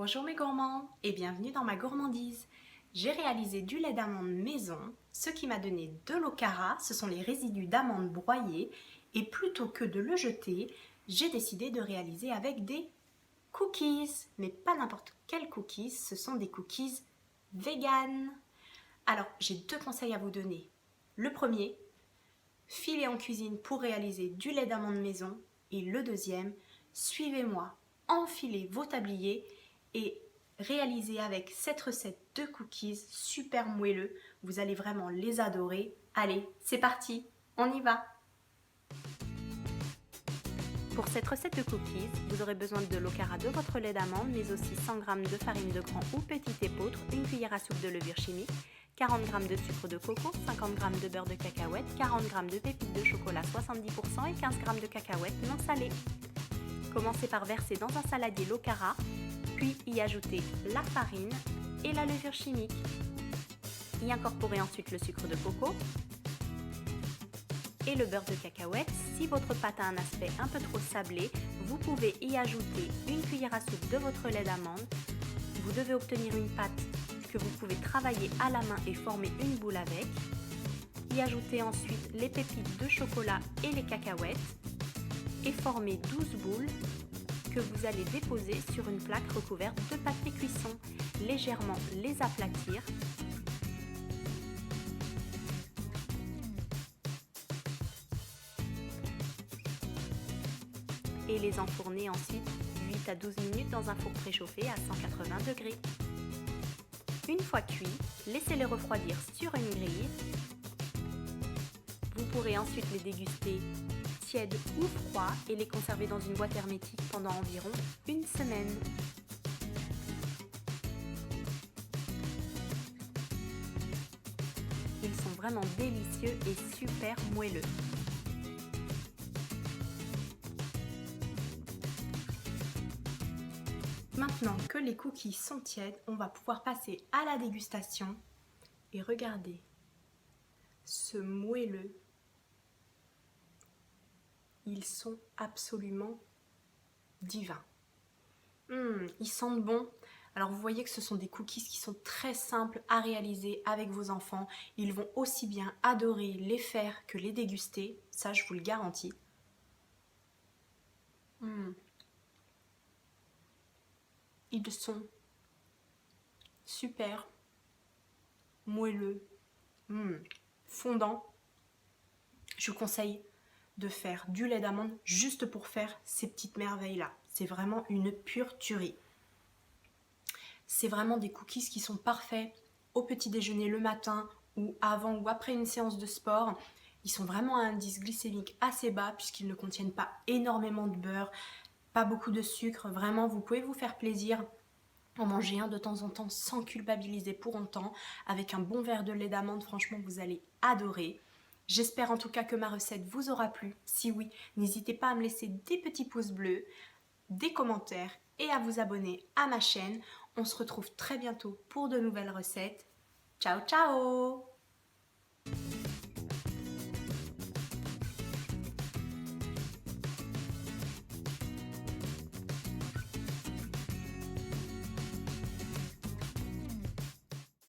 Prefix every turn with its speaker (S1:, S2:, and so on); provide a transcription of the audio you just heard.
S1: Bonjour mes gourmands et bienvenue dans ma gourmandise. J'ai réalisé du lait d'amande maison, ce qui m'a donné de l'okara, ce sont les résidus d'amandes broyées, et plutôt que de le jeter, j'ai décidé de réaliser avec des cookies. Mais pas n'importe quels cookies, ce sont des cookies vegan. Alors j'ai deux conseils à vous donner. Le premier, filez en cuisine pour réaliser du lait d'amande maison, et le deuxième, suivez-moi, enfilez vos tabliers et réalisez avec cette recette de cookies super moelleux. Vous allez vraiment les adorer. Allez, c'est parti, on y va! Pour cette recette de cookies, vous aurez besoin de l'okara de votre lait d'amande, mais aussi 100 g de farine de grand ou petit épeautre, une cuillère à soupe de levure chimique, 40 g de sucre de coco, 50 g de beurre de cacahuète, 40 g de pépites de chocolat 70% et 15 g de cacahuètes non salées. Commencez par verser dans un saladier l'okara, puis y ajouter la farine et la levure chimique. Y incorporez ensuite le sucre de coco et le beurre de cacahuète. Si votre pâte a un aspect un peu trop sablé, vous pouvez y ajouter une cuillère à soupe de votre lait d'amande. Vous devez obtenir une pâte que vous pouvez travailler à la main et former une boule avec. Y ajouter ensuite les pépites de chocolat et les cacahuètes et former 12 boules que vous allez déposer sur une plaque recouverte de papier cuisson. Légèrement les aplatir. Et les enfourner ensuite 8 à 12 minutes dans un four préchauffé à 180 degrés. Une fois cuits, laissez-les refroidir sur une grille. Vous pourrez ensuite les déguster tièdes ou froids et les conserver dans une boîte hermétique pendant environ une semaine. Ils sont vraiment délicieux et super moelleux. Maintenant que les cookies sont tièdes, on va pouvoir passer à la dégustation. Et regardez ce moelleux. Ils sont absolument divins. Ils sentent bon. Alors vous voyez que ce sont des cookies qui sont très simples à réaliser avec vos enfants. Ils vont aussi bien adorer les faire que les déguster. Ça, je vous le garantis. Ils sont super moelleux, fondants. Je vous conseille de faire du lait d'amande juste pour faire ces petites merveilles là. C'est vraiment une pure tuerie. C'est vraiment des cookies qui sont parfaits au petit déjeuner le matin ou avant ou après une séance de sport. Ils sont vraiment à un indice glycémique assez bas puisqu'ils ne contiennent pas énormément de beurre, pas beaucoup de sucre. Vraiment, vous pouvez vous faire plaisir, en manger un de temps en temps sans culpabiliser pour autant. Avec un bon verre de lait d'amande, franchement, vous allez adorer. J'espère en tout cas que ma recette vous aura plu. Si oui, n'hésitez pas à me laisser des petits pouces bleus, des commentaires et à vous abonner à ma chaîne. On se retrouve très bientôt pour de nouvelles recettes. Ciao ciao!